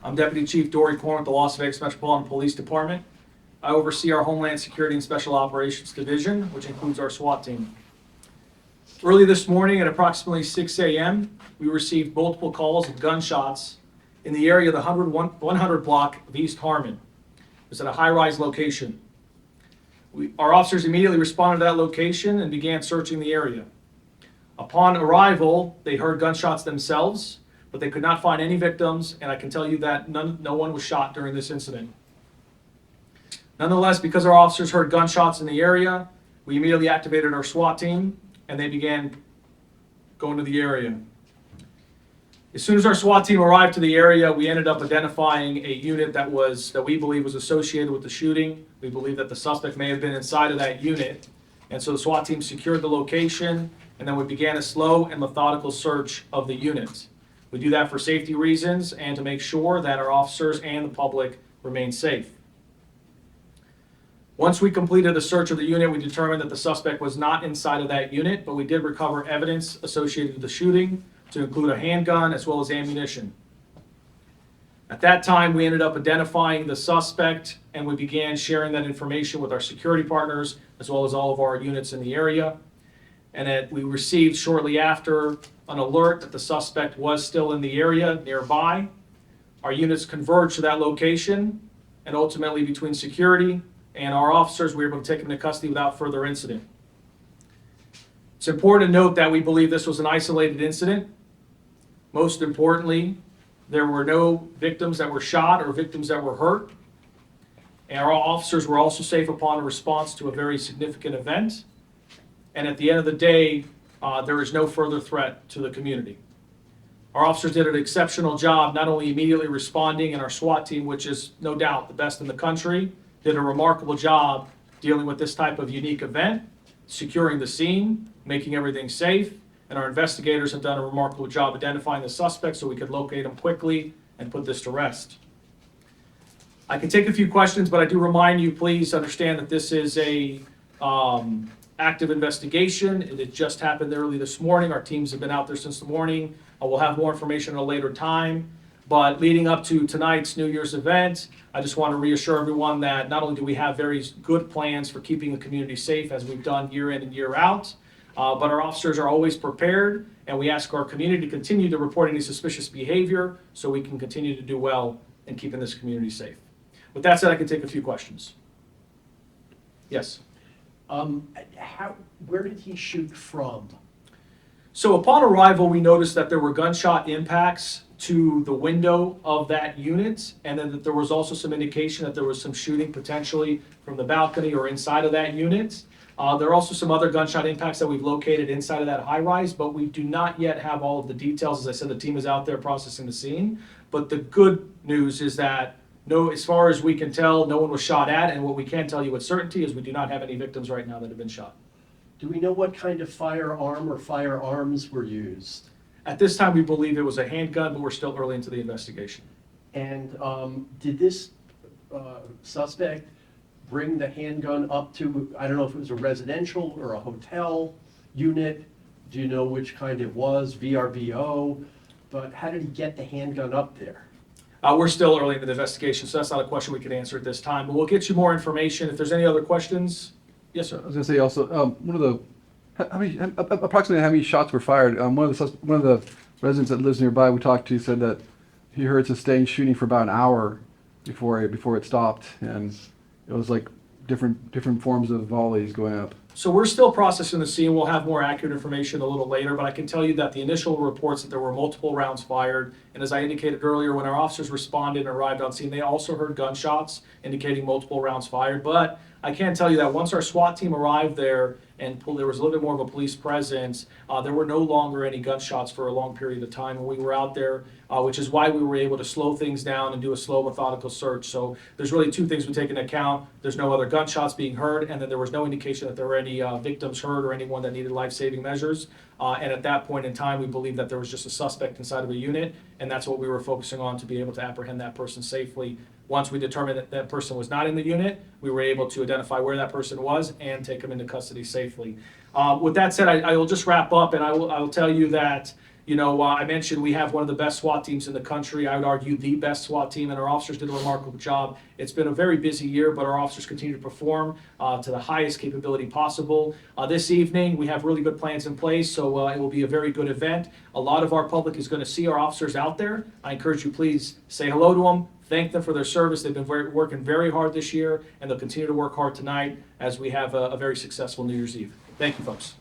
I'm Deputy Chief Dory Corn with the Las Vegas Metropolitan Police Department. I oversee our Homeland Security and Special Operations Division, which includes our SWAT team. Early this morning at approximately 6 a.m., we received multiple calls of gunshots in the area of the 100 block of East Harmon. It was at a high-rise location. Our officers immediately responded to that location and began searching the area. Upon arrival, they heard gunshots themselves, but they could not find any victims, and I can tell you that no one was shot during this incident. Nonetheless, because our officers heard gunshots in the area, we immediately activated our SWAT team, and they began going to the area. As soon as our SWAT team arrived to the area, we ended up identifying a unit that we believe was associated with the shooting. We believe that the suspect may have been inside of that unit, and so the SWAT team secured the location, and then we began a slow and methodical search of the unit. We do that for safety reasons and to make sure that our officers and the public remain safe. Once we completed the search of the unit, we determined that the suspect was not inside of that unit, but we did recover evidence associated with the shooting, to include a handgun as well as ammunition. At that time, we ended up identifying the suspect, and we began sharing that information with our security partners as well as all of our units in the area. And we received shortly after an alert that the suspect was still in the area nearby. Our units converged to that location, and ultimately between security and our officers, we were able to take him into custody without further incident. It's important to note that we believe this was an isolated incident. Most importantly, there were no victims that were shot or victims that were hurt. And our officers were also safe upon a response to a very significant event. And at the end of the day, there is no further threat to the community. Our officers did an exceptional job, not only immediately responding, and our SWAT team, which is no doubt the best in the country, did a remarkable job dealing with this type of unique event, securing the scene, making everything safe, and our investigators have done a remarkable job identifying the suspect so we could locate him quickly and put this to rest. I can take a few questions, but I do remind you, please understand that this is a active investigation. It had just happened early this morning. Our teams have been out there since the morning. We'll have more information at a later time. But leading up to tonight's New Year's event, I just want to reassure everyone that not only do we have very good plans for keeping the community safe as we've done year in and year out, but our officers are always prepared, and we ask our community to continue to report any suspicious behavior so we can continue to do well in keeping this community safe. With that said, I can take a few questions. Yes? Where did he shoot from? So upon arrival, we noticed that there were gunshot impacts to the window of that unit, and then that there was also some indication that there was some shooting potentially from the balcony or inside of that unit. There are also some other gunshot impacts that we've located inside of that high-rise, but we do not yet have all of the details. As I said, the team is out there processing the scene. But the good news is that as far as we can tell, no one was shot at, and what we can tell you with certainty is we do not have any victims right now that have been shot. Do we know what kind of firearm or firearms were used? At this time, we believe it was a handgun, but we're still early into the investigation. And did this suspect bring the handgun up to, I don't know if it was a residential or a hotel unit? Do you know which kind it was, VRBO? But how did he get the handgun up there? We're still early into the investigation, so that's not a question we can answer at this time. But we'll get you more information. If there's any other questions. Yes, sir. I was going to say also, approximately how many shots were fired? One of the residents that lives nearby we talked to said that he heard sustained shooting for about an hour before it stopped, and it was like different forms of volleys going up. So we're still processing the scene. We'll have more accurate information a little later, but I can tell you that the initial reports that there were multiple rounds fired, and as I indicated earlier, when our officers responded and arrived on scene, they also heard gunshots indicating multiple rounds fired. But I can tell you that once our SWAT team arrived there and there was a little bit more of a police presence, there were no longer any gunshots for a long period of time when we were out there, which is why we were able to slow things down and do a slow, methodical search. So there's really two things we take into account. There's no other gunshots being heard, and then there was no indication that there were any victims hurt or anyone that needed life-saving measures. And at that point in time, we believe that there was just a suspect inside of a unit, and that's what we were focusing on to be able to apprehend that person safely. Once we determined that that person was not in the unit, we were able to identify where that person was and take him into custody safely. With that said, I will just wrap up, and I will tell you that You know, I mentioned we have one of the best SWAT teams in the country. I would argue the best SWAT team, and our officers did a remarkable job. It's been a very busy year, but our officers continue to perform to the highest capability possible. This evening, we have really good plans in place, so it will be a very good event. A lot of our public is going to see our officers out there. I encourage you, please say hello to them. Thank them for their service. They've been working very hard this year, and they'll continue to work hard tonight as we have a very successful New Year's Eve. Thank you, folks.